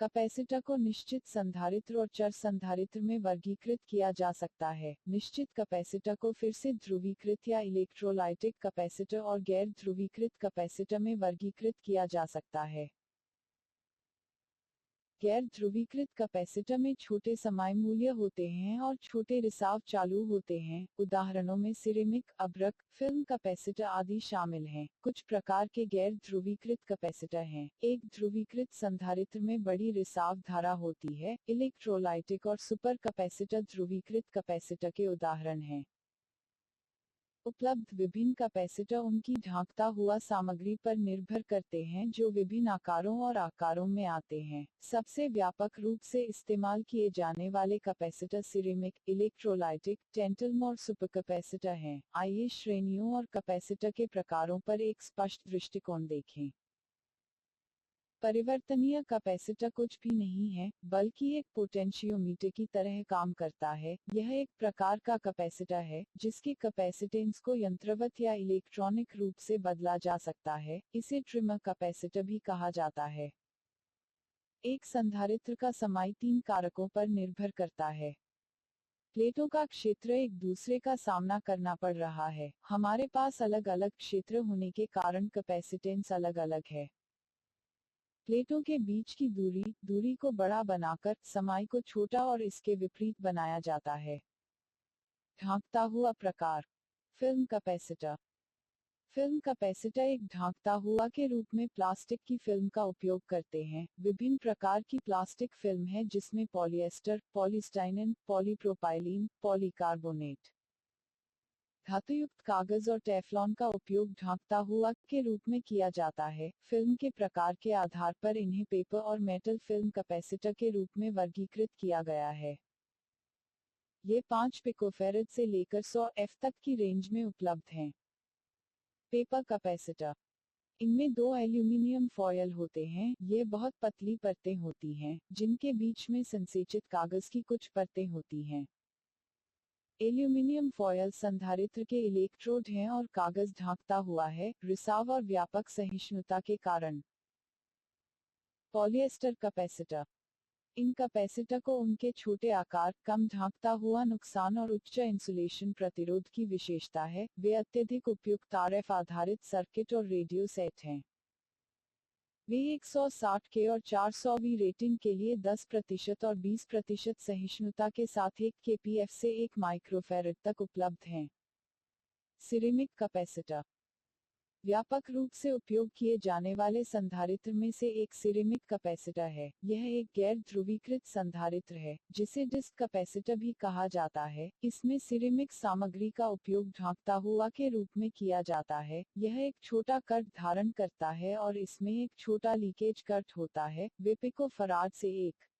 Capacitor को निश्चित संधारित्र और चर संधारित्र में वर्गीकृत किया जा सकता है। निश्चित कैपेसिटर को फिर से ध्रुवीकृत या इलेक्ट्रोलाइटिक कैपेसिटर और गैर ध्रुवीकृत कैपेसिटर में वर्गीकृत किया जा सकता है। गैर ध्रुवीकृत कैपेसिटर में छोटे समाई मूल्य होते हैं और छोटे रिसाव चालू होते हैं। उदाहरणों में सिरेमिक, अभ्रक, फिल्म कैपेसिटर आदि शामिल हैं। कुछ प्रकार के गैर ध्रुवीकृत कैपेसिटर हैं। एक ध्रुवीकृत संधारित्र में बड़ी रिसाव धारा होती है। इलेक्ट्रोलाइटिक और सुपर कैपेसिटर ध्रुवीकृत कैपेसिटर के उदाहरण हैं। उपलब्ध विभिन्न कैपेसिटर उनकी ढांकता हुआ सामग्री पर निर्भर करते हैं जो विभिन्न आकारों और आकारों में आते हैं। सबसे व्यापक रूप से इस्तेमाल किए जाने वाले कैपेसिटर सिरेमिक, इलेक्ट्रोलाइटिक, टैंटलम और सुपर कैपेसिटर हैं। आइए श्रेणियों और कैपेसिटर के प्रकारों पर एक स्पष्ट दृष्टिकोण देखें। परिवर्तनीय कैपेसिटर कुछ भी नहीं है, बल्कि एक पोटेंशियोमीटर की तरह काम करता है। यह एक प्रकार का कैपेसिटर है, जिसकी कैपेसिटेंस को यंत्रवत या इलेक्ट्रॉनिक रूप से बदला जा सकता है। इसे ट्रिमर कैपेसिटर भी कहा जाता है। एक संधारित्र का समाई 3 कारकों पर निर्भर करता है। प्लेटों का क्षेत्र एक दूसरे का सामना करना पड़ रहा है। हमारे पास अलग अलग क्षेत्र होने के कारण कैपेसिटेंस अलग अलग है। प्लेटों के बीच की दूरी को बड़ा बनाकर समाई को छोटा और इसके विपरीत बनाया जाता है। ढांकता हुआ प्रकार। Film capacitor. फिल्म कैपेसिटर एक ढांकता हुआ के रूप में प्लास्टिक की फिल्म का उपयोग करते हैं। विभिन्न प्रकार की प्लास्टिक फिल्म है जिसमें पॉलिएस्टर, पॉलीस्टाइनिन, पॉलीप्रोपाइलीन, पॉलीकार्बोनेट, धातुयुक्त कागज और टेफ्लॉन का उपयोग ढांकता हुआ के रूप में किया जाता है। फिल्म के प्रकार के आधार पर इन्हें पेपर और मेटल फिल्म कैपेसिटर के रूप में वर्गीकृत किया गया है। ये 5 पिकोफैरड से लेकर 100 एफ तक की रेंज में उपलब्ध हैं। Paper capacitor. इनमें 2 एल्यूमिनियम फॉयल होते हैं। ये बहुत पतली परतें होती हैं, जिनके बीच में संसेचित कागज की कुछ परतें होती हैं। एल्यूमिनियम फॉयल संधारित्र के इलेक्ट्रोड हैं और कागज ढांकता हुआ है, रिसाव और व्यापक सहिष्णुता के कारण। Polyester capacitor. इन कैपेसिटर को उनके छोटे आकार, कम ढांकता हुआ नुकसान और उच्च इंसुलेशन प्रतिरोध की विशेषता है। वे अत्यधिक उपयुक्त आरएफ आधारित सर्किट और रेडियो सेट हैं। वे 160 के और 400 वी रेटिंग के लिए 10% और 20% सहिष्णुता के साथ 1 kpf से 1 माइक्रोफैरड तक उपलब्ध हैं। Ceramic capacitor. व्यापक रूप से उपयोग किए जाने वाले संधारित्र में से एक सिरेमिक कैपेसिटर है। यह एक गैर ध्रुवीकृत संधारित्र है, जिसे डिस्क कैपेसिटर भी कहा जाता है। इसमें सिरेमिक सामग्री का उपयोग ढांकता हुआ के रूप में किया जाता है। यह एक छोटा कट धारण करता है और इसमें एक छोटा लीकेज कट होता है। वे पिकोफराड से 1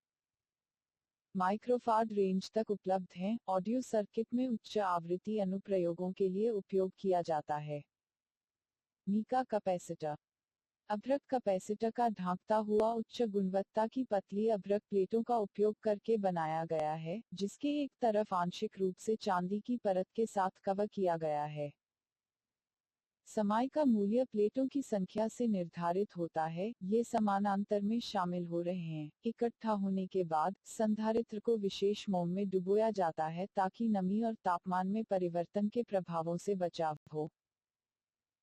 माइक्रोफारड रेंज तक उपलब्ध हैं। ऑडियो सर्किट में उच्च आवृत्ति अनुप्रयोगों के लिए उपयोग किया जाता है। मीका कैपेसिटर। अभ्रक कैपेसिटर का ढांकता हुआ उच्च गुणवत्ता की पतली अभ्रक प्लेटों का उपयोग करके बनाया गया है, जिसके एक तरफ आंशिक रूप से चांदी की परत के साथ कवर किया गया है। समाई का मूल्य प्लेटों की संख्या से निर्धारित होता है। ये समानांतर में शामिल हो रहे हैं। इकट्ठा होने के बाद संधारित्र को विशेष मोम में डुबोया जाता है ताकि नमी और तापमान में परिवर्तन के प्रभावों से बचाव हो।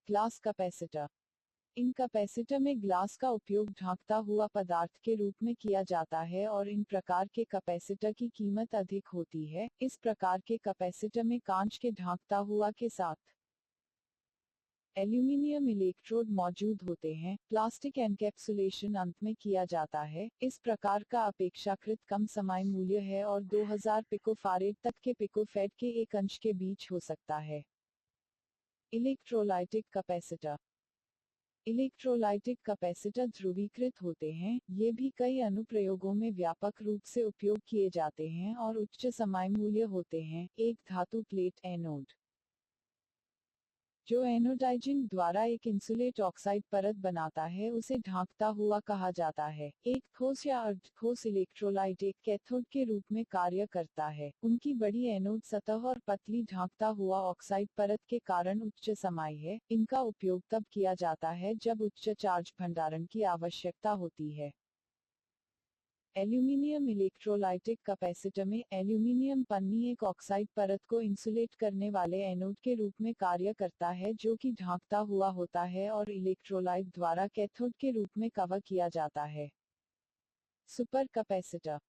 Glass capacitor. इन कैपेसिटर में ग्लास का उपयोग ढांकता हुआ पदार्थ के रूप में किया जाता है और इन प्रकार के कैपेसिटर की कीमत अधिक होती है। इस प्रकार के कैपेसिटर में कांच के ढांकता हुआ के साथ एल्यूमिनियम इलेक्ट्रोड मौजूद होते हैं। प्लास्टिक एनकैप्सुलेशन अंत में किया जाता है। इस प्रकार का अपेक्षाकृत कम समाई मूल्य है और 2000 पिकोफारेड तक के पिकोफैड के एक अंश के बीच हो सकता है। Electrolytic capacitor. इलेक्ट्रोलाइटिक कैपेसिटर ध्रुवीकृत होते हैं। ये भी कई अनुप्रयोगों में व्यापक रूप से उपयोग किए जाते हैं और उच्च समाई मूल्य होते हैं। एक धातु प्लेट एनोड, जो एनोडाइजिंग द्वारा एक इंसुलेट ऑक्साइड परत बनाता है, उसे ढांकता हुआ कहा जाता है। एक ठोस या अर्ध ठोस इलेक्ट्रोलाइट एक कैथोड के रूप में कार्य करता है। उनकी बड़ी एनोड सतह और पतली ढांकता हुआ ऑक्साइड परत के कारण उच्च समाई है। इनका उपयोग तब किया जाता है जब उच्च चार्ज भंडारण की आवश्यकता होती है। एल्यूमिनियम इलेक्ट्रोलाइटिक कैपेसिटर में एल्यूमिनियम पन्नी एक ऑक्साइड परत को इंसुलेट करने वाले एनोड के रूप में कार्य करता है जो कि ढांकता हुआ होता है और इलेक्ट्रोलाइट द्वारा कैथोड के रूप में कवर किया जाता है। Super capacitor